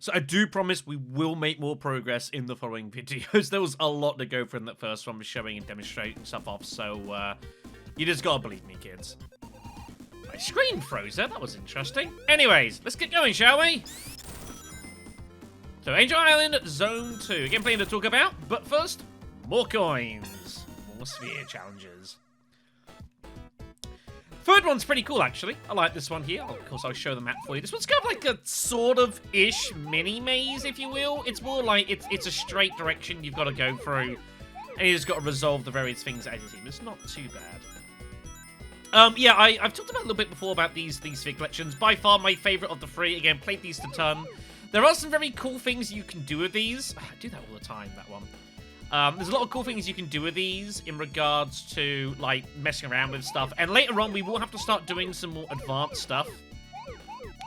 So I do promise we will make more progress in the following videos. There was a lot to go for in that first one with showing and demonstrating stuff off, so you just gotta believe me, kids. My screen froze there, that was interesting. Anyways, let's get going, shall we? So Angel Island Zone 2, again plenty to talk about, but first, more coins. More sphere challenges. Third one's pretty cool, actually. I like this one here. Of course, I'll show the map for you. This one's kind of like a sort of ish mini maze, if you will. It's more like it's a straight direction you've got to go through, and you just got to resolve the various things as you see. It's not too bad. Yeah, I've talked about a little bit before about these sphere collections. By far my favorite of the three. Again, played these to ton. There are some very cool things you can do with these. I do that all the time, that one. There's a lot of cool things you can do with these in regards to, like, messing around with stuff. And later on, we will have to start doing some more advanced stuff.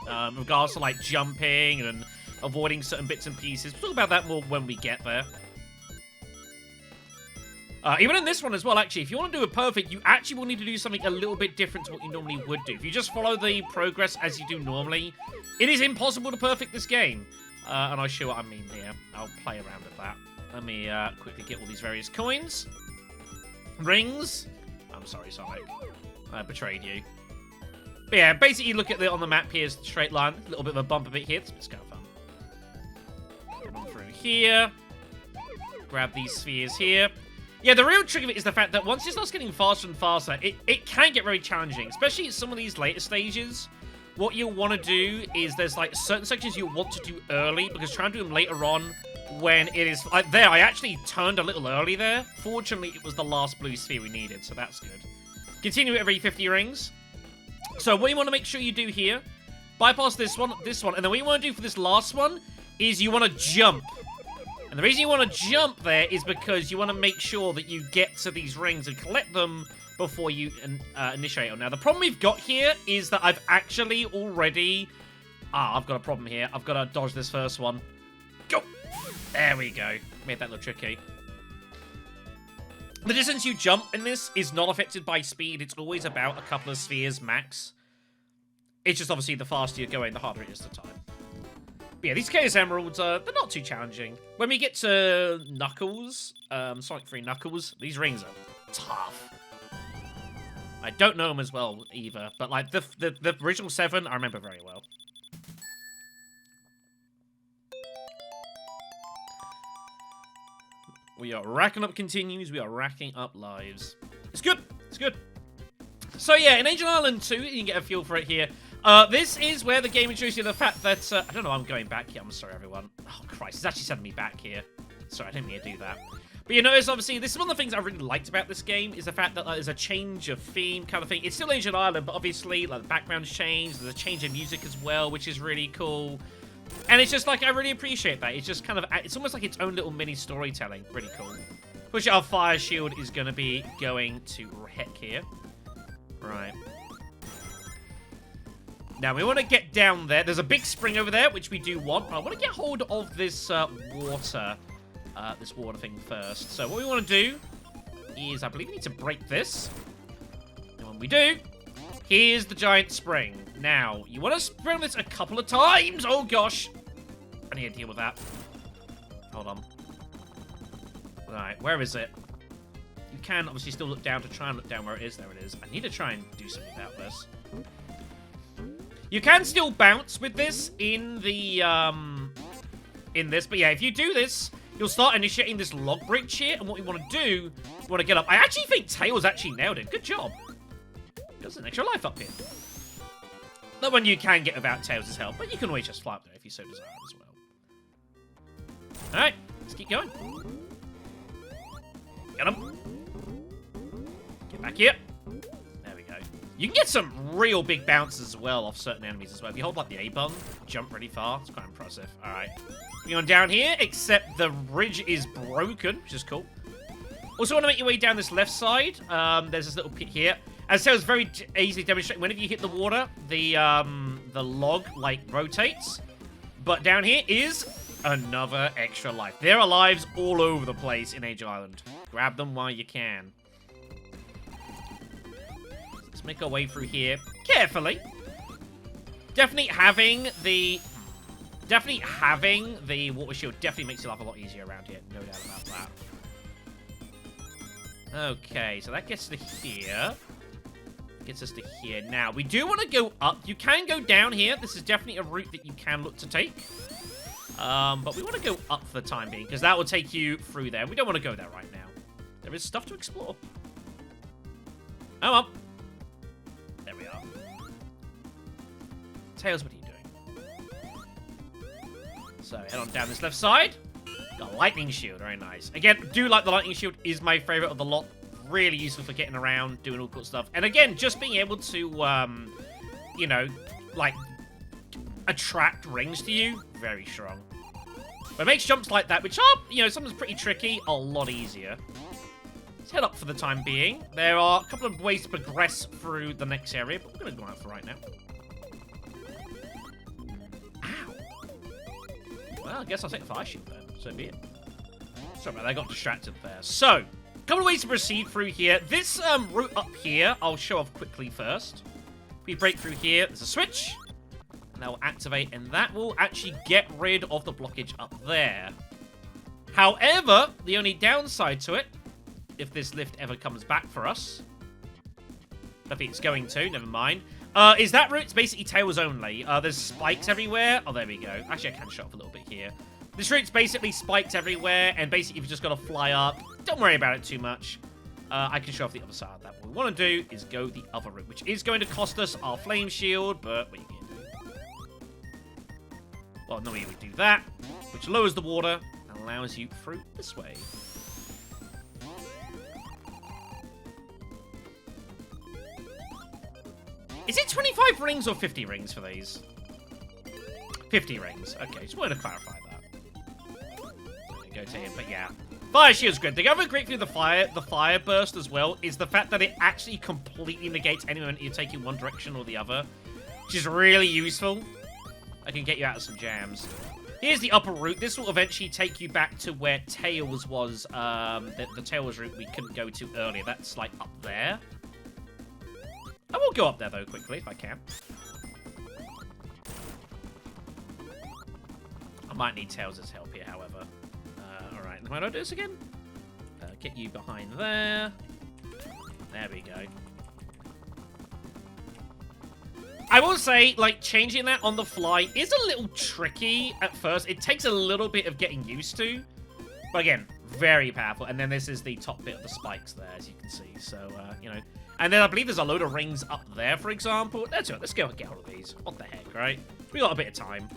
In regards to, like, jumping and avoiding certain bits and pieces. We'll talk about that more when we get there. Even in this one as well, actually, if you want to do it perfect, you actually will need to do something a little bit different to what you normally would do. If you just follow the progress as you do normally, it is impossible to perfect this game. And I'll show what I mean here. I'll play around with that. Let me quickly get all these various coins. Rings. I'm sorry, Sonic. I betrayed you. But yeah, basically look at on the map here is the straight line. A little bit of a bump a bit here. It's kind of fun. Come on through here. Grab these spheres here. Yeah, the real trick of it is the fact that once it starts getting faster and faster, it can get very challenging. Especially at some of these later stages. What you'll want to do is there's like certain sections you want to do early, because trying to do them later on when it is... Like, there, I actually turned a little early there. Fortunately, it was the last blue sphere we needed, so that's good. Continue every 50 rings. So what you want to make sure you do here, bypass this one, and then what you want to do for this last one is you want to jump. And the reason you want to jump there is because you want to make sure that you get to these rings and collect them before you initiate them. Now, the problem we've got here is that I've actually already... I've got a problem here. I've got to dodge this first one. Go! There we go. Made that look tricky. The distance you jump in this is not affected by speed. It's always about a couple of spheres max. It's just obviously the faster you're going, the harder it is to time. But yeah, these Chaos Emeralds, they're not too challenging. When we get to Knuckles, Sonic 3 Knuckles, these rings are tough. I don't know them as well either, but like the original 7, I remember very well. We are racking up continues. We are racking up lives. It's good. It's good. So yeah, in Angel Island 2, you can get a feel for it here. This is where the game introduces you to the fact that... I don't know, I'm going back here. I'm sorry, everyone. Oh, Christ. It's actually sending me back here. Sorry, I didn't mean to do that. But you notice, obviously, this is one of the things I really liked about this game, is the fact that there's a change of theme kind of thing. It's still Angel Island, but obviously, like, the background's changed. There's a change in music as well, which is really cool. And it's just like, I really appreciate that. It's just kind of, it's almost like its own little mini storytelling. Pretty cool. Push our fire shield is going to be going to heck here. Right. Now, we want to get down there. There's a big spring over there, which we do want. But I want to get hold of this water thing first. So what we want to do is, I believe we need to break this. And when we do, here's the giant spring. Now, you want to spring this a couple of times. Oh, gosh. I need to deal with that. Hold on. Right, where is it? You can obviously still look down to try and look down where it is. There it is. I need to try and do something about this. You can still bounce with this in the, but yeah, if you do this, you'll start initiating this log bridge here, and what we want to do, we want to get up. I actually think Tails actually nailed it. Good job. There's an extra life up here. That one you can get without Tails' help, but you can always just fly up there if you so desire as well. Alright, let's keep going. Get him. Get back here. There we go. You can get some real big bounces as well off certain enemies as well. If you hold like the A button, jump really far. It's quite impressive. Alright. Going on down here, except the bridge is broken, which is cool. Also want to make your way down this left side. There's this little pit here. As Tails very easily demonstrated, whenever you hit the water, the log, like, rotates. But down here is another extra life. There are lives all over the place in Angel Island. Grab them while you can. Let's make our way through here carefully. Definitely definitely having the water shield definitely makes your life a lot easier around here. No doubt about that. Okay, so that gets to here. Gets us to here. Now, we do want to go up. You can go down here. This is definitely a route that you can look to take. But we want to go up for the time being, because that will take you through there. We don't want to go there right now. There is stuff to explore. Oh, well. There we are. Tails, what are you doing? So, head on down this left side. Got a lightning shield. Very nice. Again, do like the lightning shield is my favorite of the lot. Really useful for getting around, doing all cool stuff. And again, just being able to, you know, like, attract rings to you. Very strong. But it makes jumps like that, which are, you know, something's pretty tricky, a lot easier. Let's head up for the time being. There are a couple of ways to progress through the next area, but we're going to go out for right now. Ow. Well, I guess I'll take the fire shield then. So be it. Sorry about that, I got distracted there. So, a couple of ways to proceed through here. This route up here, I'll show off quickly first. If we break through here, there's a switch. And that will activate, and that will actually get rid of the blockage up there. However, the only downside to it, if this lift ever comes back for us, I think it's going to, never mind, is that route's basically tails only. There's spikes everywhere. Oh, there we go. Actually, I can show off a little bit here. This route's basically spikes everywhere, and basically you've just got to fly up. Don't worry about it too much. I can show off the other side of that. What we want to do is go the other route, which is going to cost us our flame shield, but what you can do. Well, no, we would do that, which lowers the water and allows you through this way. Is it 25 rings or 50 rings for these? 50 rings. Okay, just wanted to clarify that. Go to him, but yeah. Fire shield's good. The other great thing with the fire burst as well is the fact that it actually completely negates any moment you're taking one direction or the other, which is really useful. I can get you out of some jams. Here's the upper route. This will eventually take you back to where Tails was, the Tails route we couldn't go to earlier. That's, like, up there. I will go up there, though, quickly, if I can. I might need Tails' help here, however. Alright, how do I do this again? Get you behind there. There we go. I will say, like, changing that on the fly is a little tricky at first. It takes a little bit of getting used to. But again, very powerful. And then this is the top bit of the spikes there, as you can see. So, you know. And then I believe there's a load of rings up there, for example. Let's go and get all of these. What the heck, right? We got a bit of time.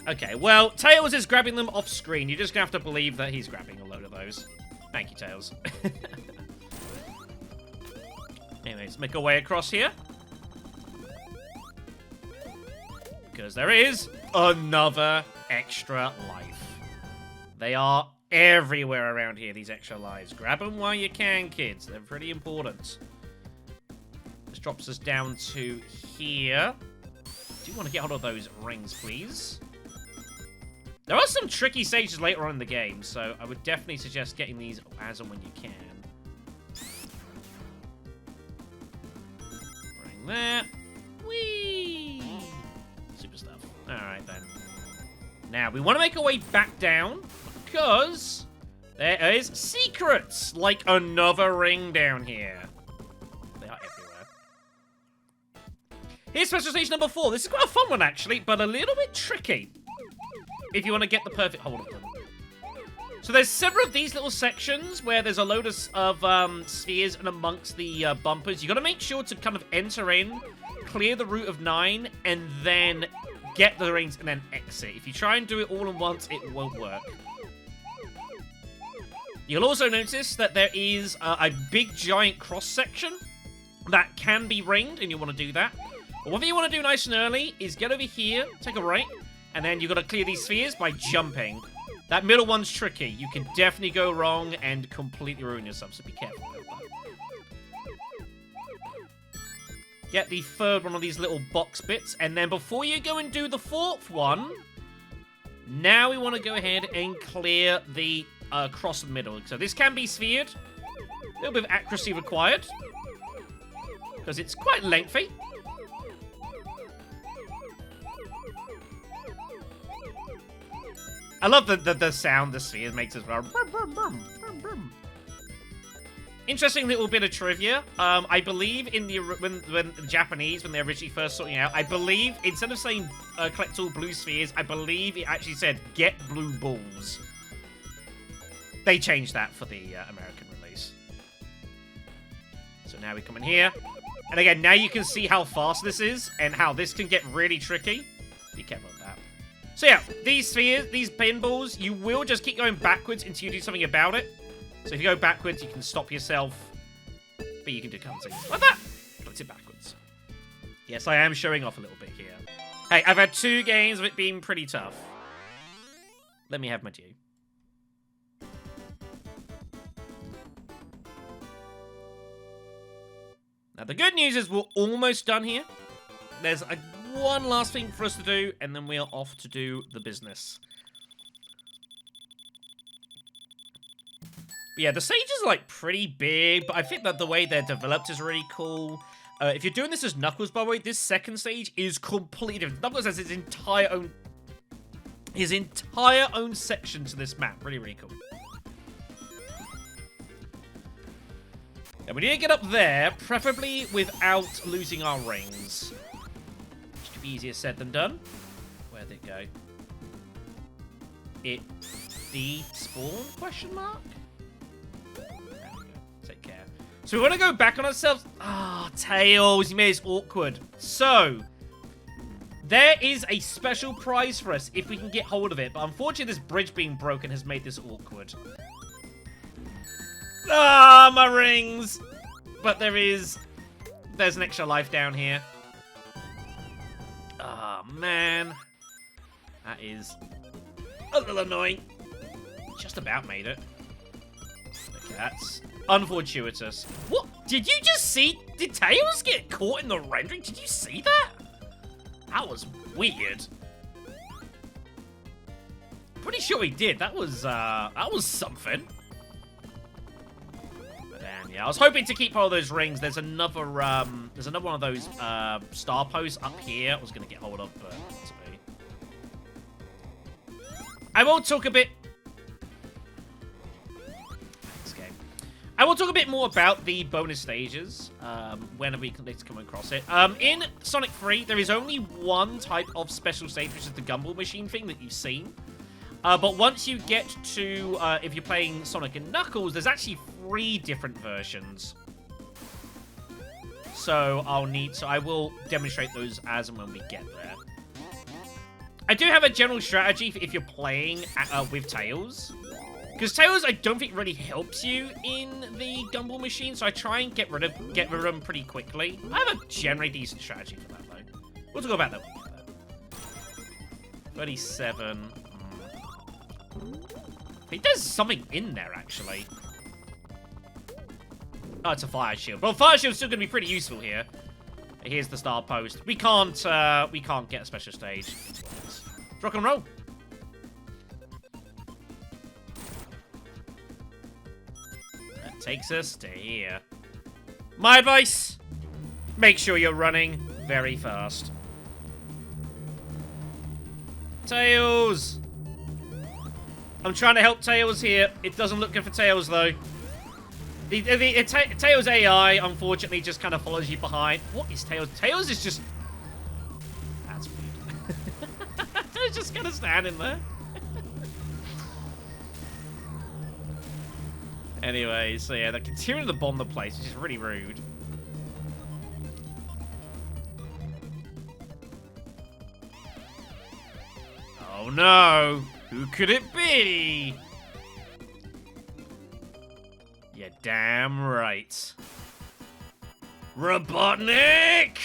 Okay, well, Tails is grabbing them off screen. You're just going to have to believe that he's grabbing a load of those. Thank you, Tails. Anyways, make our way across here. Because there is another extra life. They are everywhere around here, these extra lives. Grab them while you can, kids. They're pretty important. This drops us down to here. Do you want to get hold of those rings, please? There are some tricky stages later on in the game, so I would definitely suggest getting these as and when you can. Ring there. Whee! Super stuff. Alright, then. Now, we want to make our way back down, because there is secrets, like another ring down here. They are everywhere. Here's special station number 4. This is quite a fun one, actually, but a little bit tricky if you want to get the perfect hold of them. So there's several of these little sections where there's a load of spheres and amongst the bumpers. You got to make sure to kind of enter in, clear the route of 9, and then get the rings and then exit. If you try and do it all at once, it won't work. You'll also notice that there is a big giant cross section that can be ringed, and you want to do that. But what you want to do nice and early is get over here, take a right, and then you've got to clear these spheres by jumping. That middle one's tricky. You can definitely go wrong and completely ruin yourself, so be careful about that. Get the third one of these little box bits, and then before you go and do the fourth one, now we want to go ahead and clear the across the middle. So this can be sphered. A little bit of accuracy required, because it's quite lengthy. I love the sound the sphere makes as well. Interesting little bit of trivia. I believe in the when the Japanese, when they originally first sorting out, I believe instead of saying collect all blue spheres, I believe it actually said get blue balls. They changed that for the American release. So now we come in here. And again, now you can see how fast this is and how this can get really tricky. Be careful of that. So yeah, these spheres, these pinballs, you will just keep going backwards until you do something about it. So if you go backwards, you can stop yourself. But you can do something like that. Puts it backwards. Yes, I am showing off a little bit here. Hey, I've had 2 games of it being pretty tough. Let me have my due. Now, the good news is we're almost done here. There's one last thing for us to do, and then we're off to do the business. But yeah, the stage is, like, pretty big, but I think that the way they're developed is really cool. If you're doing this as Knuckles, by the way, this second stage is completely different. Knuckles has his entire own section to this map. Really, really cool. And we need to get up there, preferably without losing our rings. Which could be easier said than done. Where'd it go? It despawned? Question mark? There we go. Take care. So we want to go back on ourselves. Ah, Tails, you made this awkward. So, there is a special prize for us if we can get hold of it. But unfortunately, this bridge being broken has made this awkward. Ah, my rings! But there's an extra life down here. Ah, man. That is a little annoying. Just about made it. Okay, that's unfortuitous. What? Did you just see? Did Tails get caught in the rendering? Did you see that? That was weird. Pretty sure he did. That was something. Yeah, I was hoping to keep all those rings. There's another one of those star posts up here. I was gonna get hold of, but sorry. I will talk a bit. Thanks, game. I will talk a bit more about the bonus stages when we can come across it. In Sonic 3, there is only one type of special stage, which is the gumball machine thing that you've seen. But once you get to, if you're playing Sonic and Knuckles, there's actually 3 different versions. So I will demonstrate those as and when we get there. I do have a general strategy for if you're playing with Tails. Because Tails, I don't think really helps you in the gumball machine, so I try and get rid of them pretty quickly. I have a generally decent strategy for that, though. We'll talk about that when we get there. 37... He does something in there, actually. Oh, it's a fire shield. Well, fire shield's still going to be pretty useful here. Here's the star post. We can't get a special stage. Let's rock and roll. That takes us to here. My advice, make sure you're running very fast. Tails! I'm trying to help Tails here. It doesn't look good for Tails, though. Tails AI, unfortunately, just kind of follows you behind. What is Tails? Tails is just... That's weird. Tails just kind of standing there. Anyway, so yeah, they're continuing to bomb the place, which is really rude. Oh, no. Who could it be? You're damn right. Robotnik!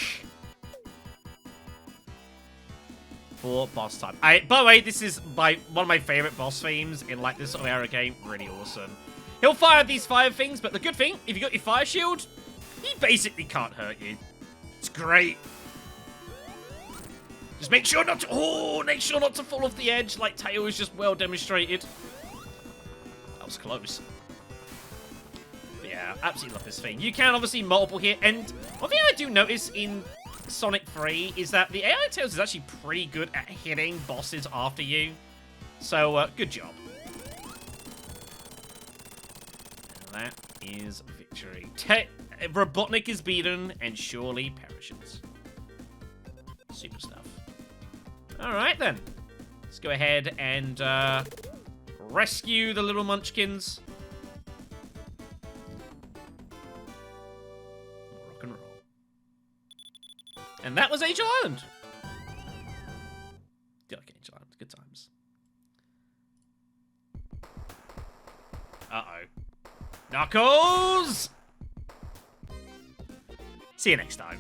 For boss time. By the way, this is one of my favorite boss themes in like this sort of era game. Really awesome. He'll fire these fire things, but the good thing, if you got your fire shield, he basically can't hurt you. It's great. Just make sure not to fall off the edge, like Tails just well demonstrated. That was close. But yeah, absolutely love this thing. You can obviously multiple here, and one thing I do notice in Sonic 3 is that the AI Tails is actually pretty good at hitting bosses after you. So, good job. And that is victory. Robotnik is beaten and surely perishes. Super stuff. Alright then. Let's go ahead and rescue the little munchkins. Rock and roll. And that was Angel Island. Do like Angel Island. Good times. Uh-oh. Knuckles! See you next time.